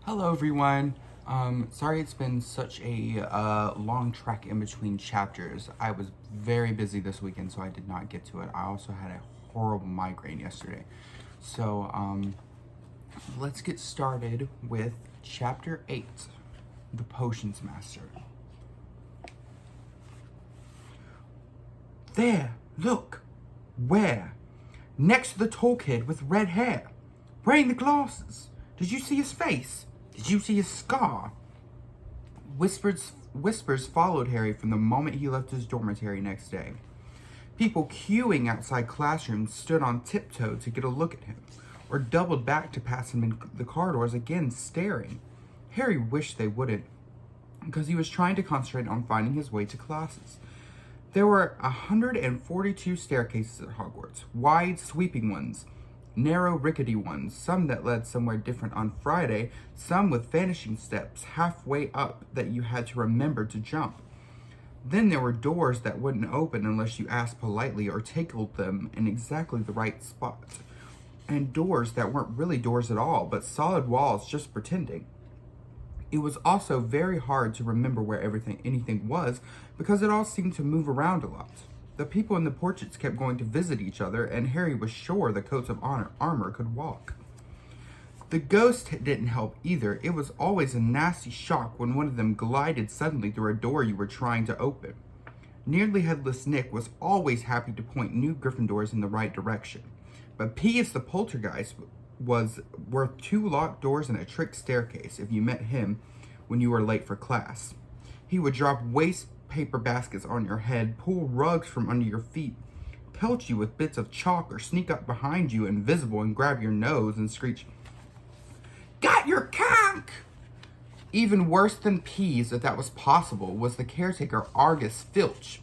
Hello, everyone. Sorry it's been such a long trek in between chapters. I was very busy this weekend, so I did not get to it. I also had a horrible migraine yesterday. So, let's get started with Chapter 8, The Potions Master. There, look. Where? Next to the tall kid with red hair, wearing the glasses. Did you see his face? Did you see his scar? Whispers followed Harry from the moment he left his dormitory next day. People queuing outside classrooms stood on tiptoe to get a look at him, or doubled back to pass him in the corridors again, staring. Harry wished they wouldn't, because he was trying to concentrate on finding his way to classes. There were 142 staircases at Hogwarts, wide, sweeping ones, narrow, rickety ones, some that led somewhere different on Friday, some with vanishing steps halfway up that you had to remember to jump. Then there were doors that wouldn't open unless you asked politely or tickled them in exactly the right spot, and doors that weren't really doors at all, but solid walls just pretending. It was also very hard to remember where anything was, because it all seemed to move around a lot. The people in the portraits kept going to visit each other, and Harry was sure the coats of armor could walk. The ghost didn't help either. It was always a nasty shock when one of them glided suddenly through a door you were trying to open. Nearly Headless Nick was always happy to point new Gryffindors in the right direction, but Peeves the Poltergeist was worth 2 locked doors and a trick staircase if you met him when you were late for class. He would drop waste paper baskets on your head, pull rugs from under your feet, pelt you with bits of chalk, or sneak up behind you invisible and grab your nose and screech, "Got your conch!" Even worse than Peeves, if that was possible, was the caretaker Argus Filch.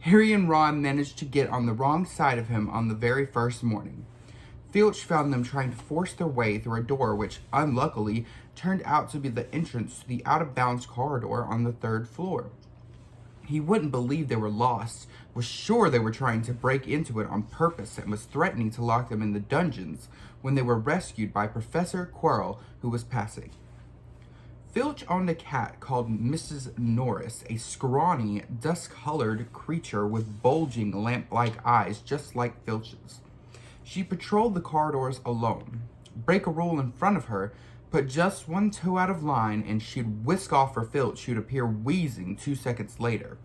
Harry and Ron managed to get on the wrong side of him on the very first morning. Filch found them trying to force their way through a door which, unluckily, turned out to be the entrance to the out-of-bounds corridor on the 3rd floor. He wouldn't believe they were lost, was sure they were trying to break into it on purpose, and was threatening to lock them in the dungeons when they were rescued by Professor Quirrell, who was passing. Filch owned a cat called Mrs. Norris, a scrawny, dust-colored creature with bulging, lamp-like eyes just like Filch's. She patrolled the corridors alone. Break a rule in front of her, put just one toe out of line, and she'd whisk off for Filch, who'd appear wheezing 2 seconds later.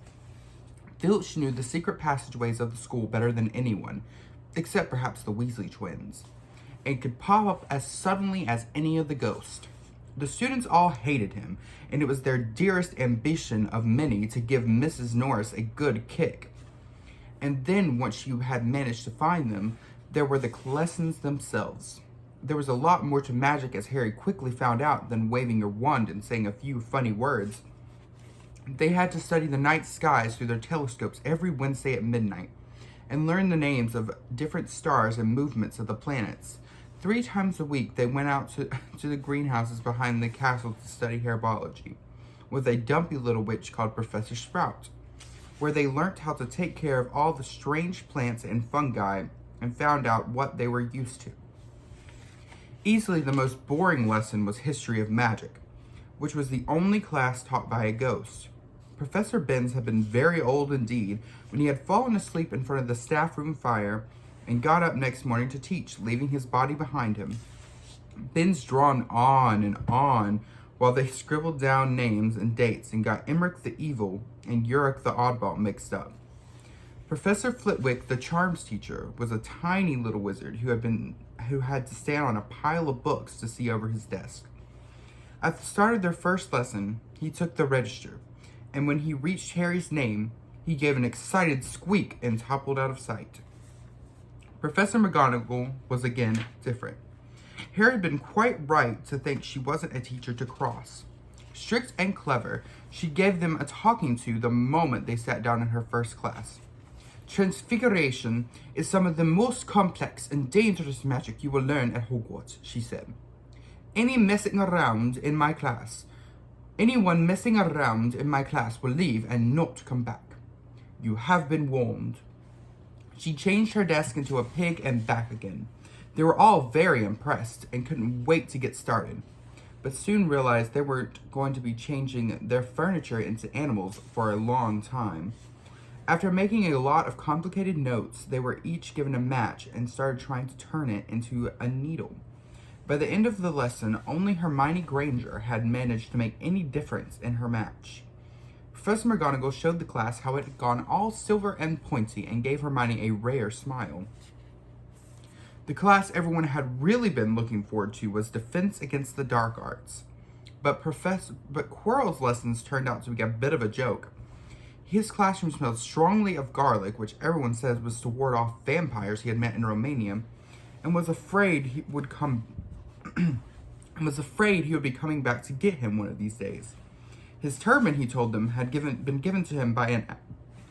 Filch knew the secret passageways of the school better than anyone, except perhaps the Weasley twins, and could pop up as suddenly as any of the ghosts. The students all hated him, and it was their dearest ambition of many to give Mrs. Norris a good kick. And then, once you had managed to find them, there were the lessons themselves. There was a lot more to magic, as Harry quickly found out, than waving your wand and saying a few funny words. They had to study the night skies through their telescopes every Wednesday at midnight, and learn the names of different stars and movements of the planets. 3 times a week they went out to the greenhouses behind the castle to study herbology, with a dumpy little witch called Professor Sprout, where they learnt how to take care of all the strange plants and fungi and found out what they were used to. Easily the most boring lesson was History of Magic, which was the only class taught by a ghost. Professor Binns had been very old indeed when he had fallen asleep in front of the staff room fire and got up next morning to teach, leaving his body behind him. Binns droned on and on while they scribbled down names and dates and got Emmerich the Evil and Uric the Oddball mixed up. Professor Flitwick, the charms teacher, was a tiny little wizard who had to stand on a pile of books to see over his desk. At the start of their first lesson, he took the register, and when he reached Harry's name, he gave an excited squeak and toppled out of sight. Professor McGonagall was again different. Harry had been quite right to think she wasn't a teacher to cross. Strict and clever, she gave them a talking to the moment they sat down in her first class. Transfiguration is some of the most complex and dangerous magic you will learn at Hogwarts, she said. Anyone messing around in my class will leave and not come back. You have been warned. She changed her desk into a pig and back again. They were all very impressed and couldn't wait to get started. but soon realized they weren't going to be changing their furniture into animals for a long time. After making a lot of complicated notes, they were each given a match and started trying to turn it into a needle. By the end of the lesson, only Hermione Granger had managed to make any difference in her match. Professor McGonagall showed the class how it had gone all silver and pointy and gave Hermione a rare smile. The class everyone had really been looking forward to was Defense Against the Dark Arts. But Quirrell's lessons turned out to be a bit of a joke. His classroom smelled strongly of garlic, which everyone said was to ward off vampires he had met in Romania, and was afraid he would be coming back to get him one of these days. His turban, he told them, had been given to him by an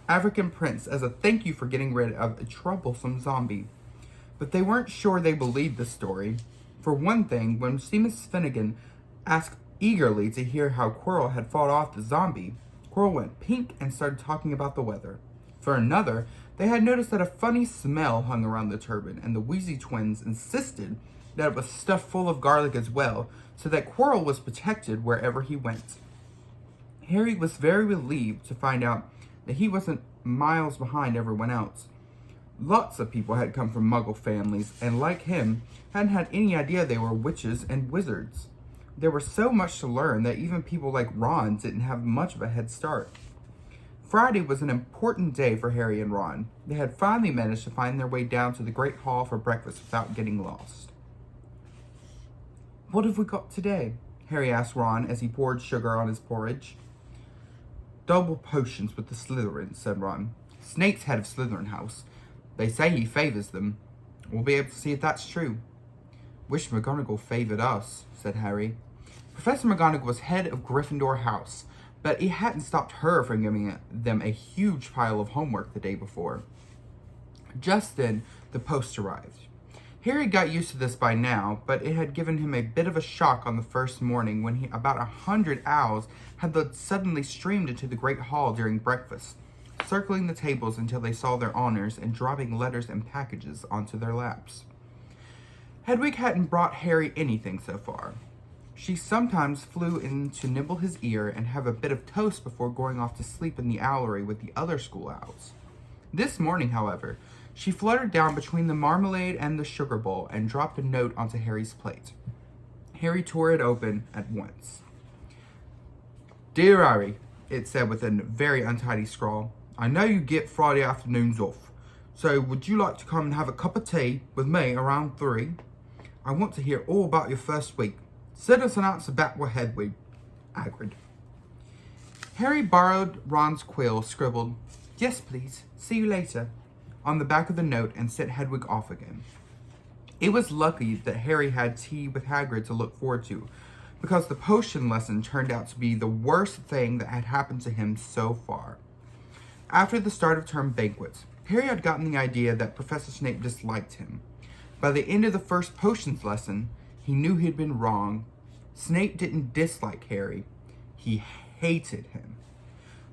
African prince as a thank you for getting rid of a troublesome zombie. But they weren't sure they believed the story. For one thing, when Seamus Finnegan asked eagerly to hear how Quirrell had fought off the zombie, Quirrell went pink and started talking about the weather. For another, they had noticed that a funny smell hung around the turban, and the Weasley twins insisted that it was stuffed full of garlic as well, so that Quirrell was protected wherever he went. Harry was very relieved to find out that he wasn't miles behind everyone else. Lots of people had come from Muggle families, and like him, hadn't had any idea they were witches and wizards. There was so much to learn that even people like Ron didn't have much of a head start. Friday was an important day for Harry and Ron. They had finally managed to find their way down to the Great Hall for breakfast without getting lost. "What have we got today?" Harry asked Ron as he poured sugar on his porridge. "Double potions with the Slytherins," said Ron. "Snape's head of Slytherin House. They say he favors them. We'll be able to see if that's true." "Wish McGonagall favored us," said Harry. Professor McGonagall was head of Gryffindor House, but it hadn't stopped her from giving them a huge pile of homework the day before. Just then, the post arrived. Harry got used to this by now, but it had given him a bit of a shock on the first morning when about 100 owls had suddenly streamed into the Great Hall during breakfast, circling the tables until they saw their honors and dropping letters and packages onto their laps. Hedwig hadn't brought Harry anything so far. She sometimes flew in to nibble his ear and have a bit of toast before going off to sleep in the owlery with the other school owls. This morning, however, she fluttered down between the marmalade and the sugar bowl and dropped a note onto Harry's plate. Harry tore it open at once. "Dear Harry," it said with a very untidy scrawl, "I know you get Friday afternoons off, so would you like to come and have a cup of tea with me around 3? I want to hear all about your first week. Send us an answer back with Hedwig. Hagrid." Harry borrowed Ron's quill, scribbled, "Yes, please. See you later," on the back of the note and sent Hedwig off again. It was lucky that Harry had tea with Hagrid to look forward to, because the potion lesson turned out to be the worst thing that had happened to him so far. After the start of term banquets, Harry had gotten the idea that Professor Snape disliked him. By the end of the first potions lesson, he knew he'd been wrong. Snape didn't dislike Harry. He hated him.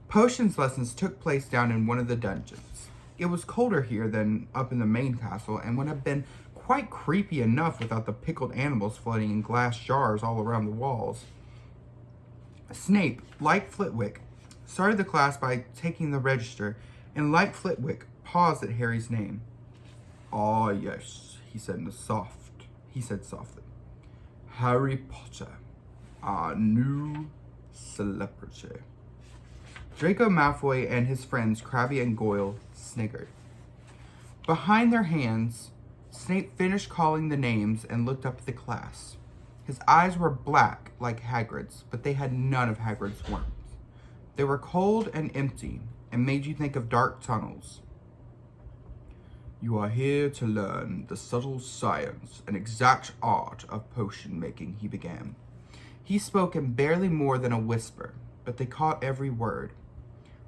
Potions lessons took place down in one of the dungeons. It was colder here than up in the main castle and would have been quite creepy enough without the pickled animals floating in glass jars all around the walls. Snape, like Flitwick, started the class by taking the register, and like Flitwick, paused at Harry's name. "Ah, yes," he said softly. "Harry Potter, our new celebrity." Draco Malfoy and his friends Crabbe and Goyle sniggered. Behind their hands, Snape finished calling the names and looked up at the class. His eyes were black like Hagrid's, but they had none of Hagrid's warmth. They were cold and empty and made you think of dark tunnels. "You are here to learn the subtle science and exact art of potion making," he began. He spoke in barely more than a whisper, but they caught every word.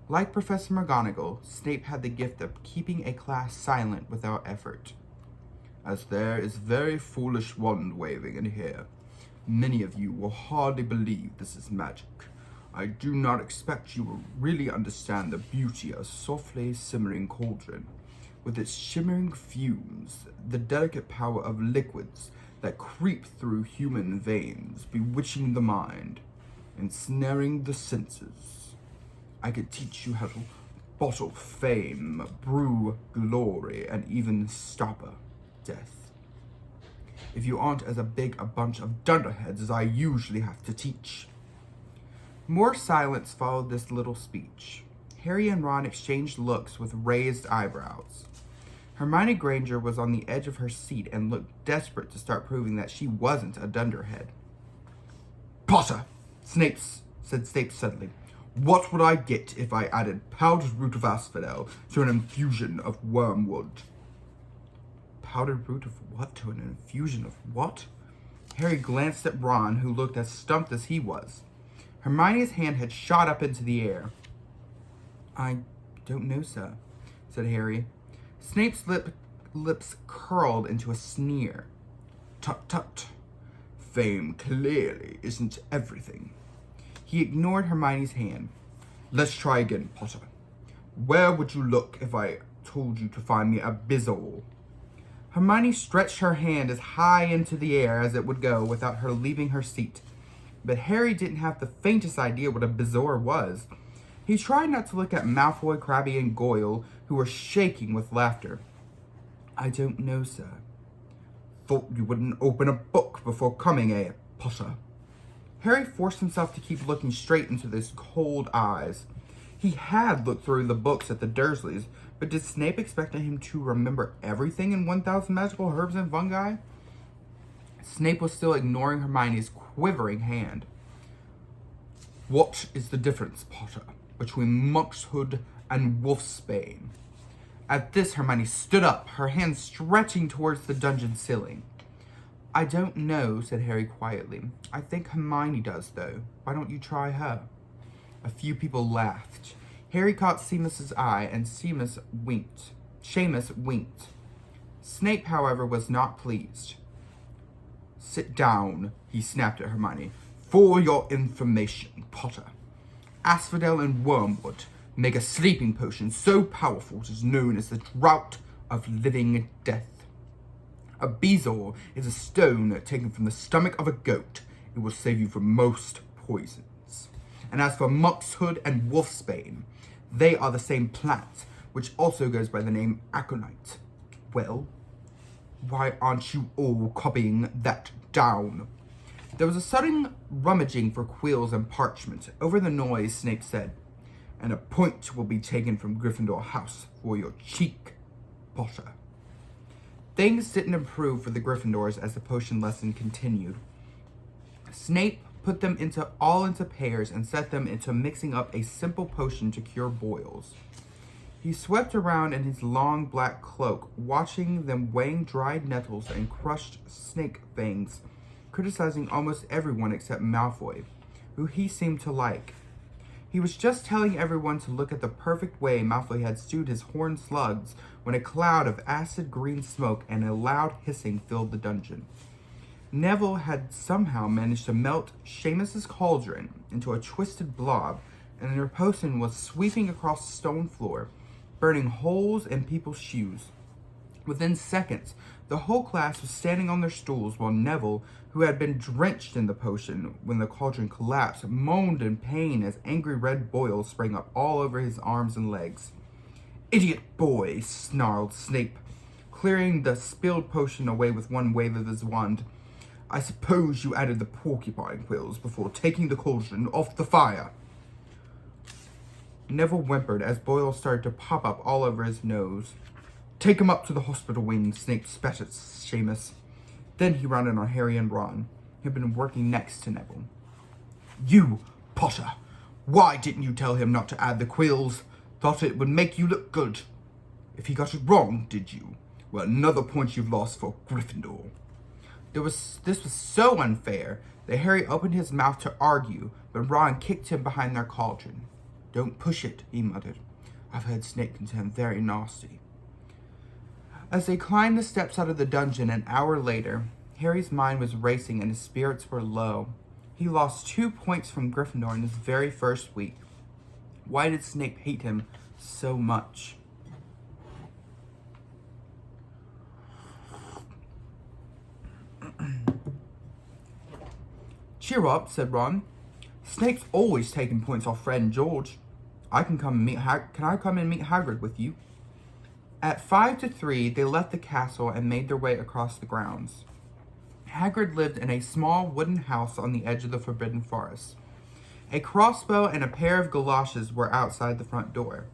Like Professor McGonagall, Snape had the gift of keeping a class silent without effort. "As there is very foolish wand waving in here, many of you will hardly believe this is magic. I do not expect you will really understand the beauty of a softly simmering cauldron, with its shimmering fumes, the delicate power of liquids that creep through human veins, bewitching the mind, ensnaring the senses. I could teach you how to bottle fame, brew glory, and even stop death. If you aren't as big a bunch of dunderheads as I usually have to teach." More silence followed this little speech. Harry and Ron exchanged looks with raised eyebrows. Hermione Granger was on the edge of her seat and looked desperate to start proving that she wasn't a dunderhead. "Potter," said Snape suddenly, "what would I get if I added powdered root of asphodel to an infusion of wormwood?" Powdered root of what to an infusion of what? Harry glanced at Ron, who looked as stumped as he was. Hermione's hand had shot up into the air. "I don't know, sir," said Harry. Snape's lips curled into a sneer. "Tut, tut. Fame clearly isn't everything." He ignored Hermione's hand. "Let's try again, Potter. Where would you look if I told you to find me a bezoar?" Hermione stretched her hand as high into the air as it would go without her leaving her seat. But Harry didn't have the faintest idea what a bezoar was. He tried not to look at Malfoy, Crabbe, and Goyle, who were shaking with laughter. "I don't know, sir." "Thought you wouldn't open a book before coming, Potter?" Harry forced himself to keep looking straight into those cold eyes. He had looked through the books at the Dursleys, but did Snape expect him to remember everything in 1,000 Magical Herbs and Fungi? Snape was still ignoring Hermione's quivering hand. "What is the difference, Potter, between monkshood and wolfsbane?" At this, Hermione stood up, her hand stretching towards the dungeon ceiling. "I don't know," said Harry quietly. "I think Hermione does, though. Why don't you try her?" A few people laughed. Harry caught Seamus's eye, and Seamus winked. Snape, however, was not pleased. "Sit down," he snapped at Hermione. "For your information, Potter, asphodel and wormwood make a sleeping potion so powerful it is known as the Draught of Living Death. A bezoar is a stone taken from the stomach of a goat. It will save you from most poisons. And as for monkshood and wolfsbane, they are the same plant, which also goes by the name aconite. Well, why aren't you all copying that down?" There was a sudden rummaging for quills and parchment. Over the noise, Snape said, "And a point will be taken from Gryffindor House for your cheek, Potter." Things didn't improve for the Gryffindors as the potion lesson continued. Snape put them all into pairs and set them into mixing up a simple potion to cure boils. He swept around in his long black cloak, watching them weighing dried nettles and crushed snake fangs, criticizing almost everyone except Malfoy, who he seemed to like. He was just telling everyone to look at the perfect way Malfoy had stewed his horned slugs when a cloud of acid green smoke and a loud hissing filled the dungeon. Neville had somehow managed to melt Seamus's cauldron into a twisted blob, and their potion was sweeping across the stone floor, burning holes in people's shoes. Within seconds, the whole class was standing on their stools while Neville, who had been drenched in the potion when the cauldron collapsed, moaned in pain as angry red boils sprang up all over his arms and legs. "Idiot boy," snarled Snape, clearing the spilled potion away with one wave of his wand. "I suppose you added the porcupine quills before taking the cauldron off the fire." Neville whimpered as boils started to pop up all over his nose. "Take him up to the hospital wing," Snape spat at Seamus. Then he rounded on Harry and Ron, who had been working next to Neville. "You, Potter, why didn't you tell him not to add the quills? Thought it would make you look good. If he got it wrong, did you? Well, another point you've lost for Gryffindor." This was so unfair that Harry opened his mouth to argue, but Ron kicked him behind their cauldron. "Don't push it," he muttered. "I've heard Snape can turn very nasty." As they climbed the steps out of the dungeon an hour later, Harry's mind was racing and his spirits were low. He lost 2 points from Gryffindor in his very first week. Why did Snape hate him so much? Cheer up, said Ron. Snape's always taking points off Fred and George. Can I come and meet Hagrid with you? At 5 to 3, they left the castle and made their way across the grounds. Hagrid lived in a small wooden house on the edge of the Forbidden Forest. A crossbow and a pair of galoshes were outside the front door.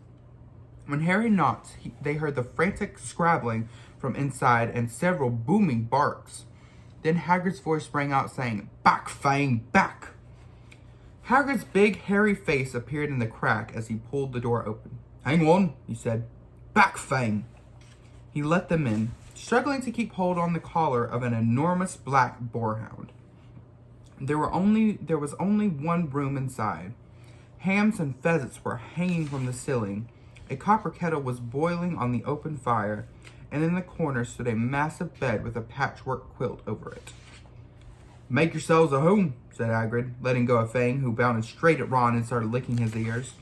When Harry knocked, they heard the frantic scrabbling from inside and several booming barks. Then Hagrid's voice rang out saying, "Back, Fang, back!" Hagrid's big, hairy face appeared in the crack as he pulled the door open. "Hang on," he said. "Back, Fang!" He let them in, struggling to keep hold on the collar of an enormous black boarhound. There was only one room inside. Hams and pheasants were hanging from the ceiling. A copper kettle was boiling on the open fire, and in the corner stood a massive bed with a patchwork quilt over it. "Make yourselves a home," said Hagrid, letting go of Fang, who bounded straight at Ron and started licking his ears.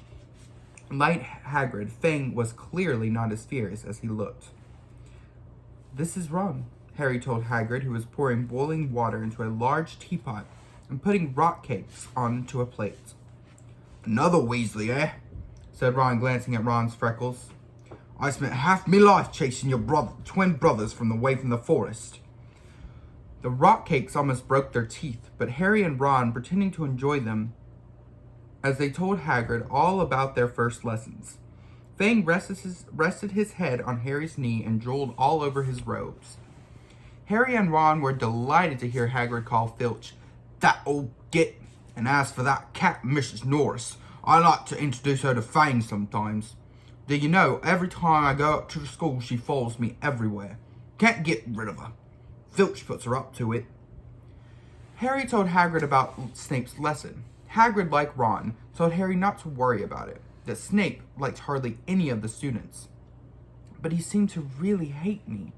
Like Hagrid, Fang was clearly not as fierce as he looked. "This is rum," Harry told Hagrid, who was pouring boiling water into a large teapot and putting rock cakes onto a plate. "Another Weasley, eh?" said Ron, glancing at Ron's freckles. "I spent half my life chasing your twin brothers away from the forest." The rock cakes almost broke their teeth, but Harry and Ron pretending to enjoy them as they told Hagrid all about their first lessons. Fang rested his head on Harry's knee and drooled all over his robes. Harry and Ron were delighted to hear Hagrid call Filch "that old git," and as for that cat, Mrs. Norris, I like to introduce her to Fang sometimes. Do you know, every time I go up to the school, she follows me everywhere. Can't get rid of her. Filch puts her up to it. Harry told Hagrid about Snape's lesson. Hagrid, like Ron, told Harry not to worry about it, that Snape liked hardly any of the students. "But he seemed to really hate me."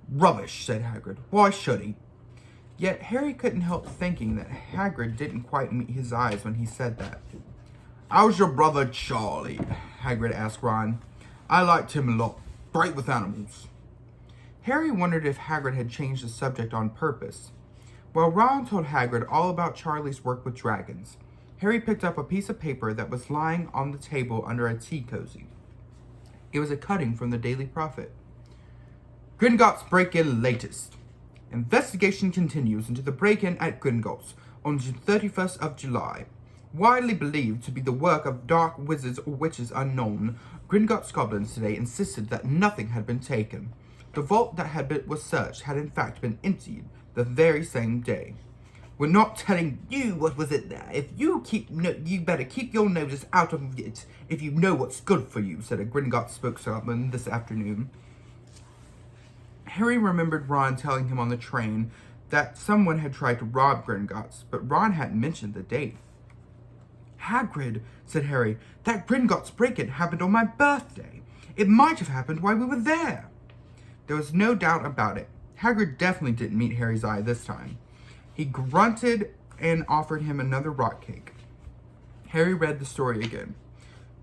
"Rubbish," said Hagrid. "Why should he?" Yet Harry couldn't help thinking that Hagrid didn't quite meet his eyes when he said that. "How's your brother Charlie?" Hagrid asked Ron. "I liked him a lot. Great with animals." Harry wondered if Hagrid had changed the subject on purpose. While Ron told Hagrid all about Charlie's work with dragons, Harry picked up a piece of paper that was lying on the table under a tea cozy. It was a cutting from the Daily Prophet. "Gringotts break-in latest. Investigation continues into the break-in at Gringotts on the 31st of July. Widely believed to be the work of dark wizards or witches unknown, Gringotts goblins today insisted that nothing had been taken. The vault that was searched had in fact been emptied the very same day. We're not telling you what was in there. You better keep your noses out of it if you know what's good for you," said a Gringotts spokesman this afternoon. Harry remembered Ron telling him on the train that someone had tried to rob Gringotts, but Ron hadn't mentioned the date. "Hagrid," said Harry, "that Gringotts break-in happened on my birthday. It might have happened while we were there." There was no doubt about it. Hagrid definitely didn't meet Harry's eye this time. He grunted and offered him another rock cake. Harry read the story again.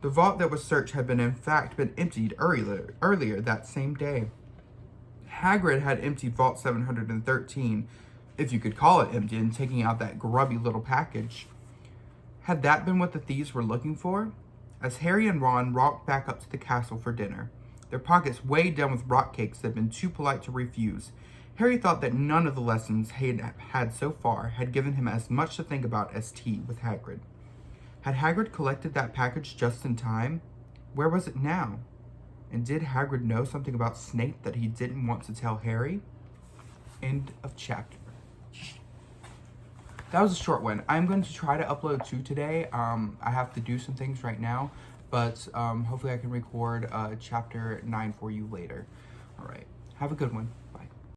The vault that was searched had in fact been emptied earlier that same day. Hagrid had emptied Vault 713, if you could call it empty, and taking out that grubby little package. Had that been what the thieves were looking for? As Harry and Ron walked back up to the castle for dinner, their pockets weighed down with rock cakes that had been too polite to refuse, Harry thought that none of the lessons he had had so far had given him as much to think about as tea with Hagrid. Had Hagrid collected that package just in time? Where was it now? And did Hagrid know something about Snape that he didn't want to tell Harry? End of chapter. That was a short one. I'm going to try to upload 2 today. I have to do some things right now, but hopefully I can record chapter 9 for you later. All right. Have a good one.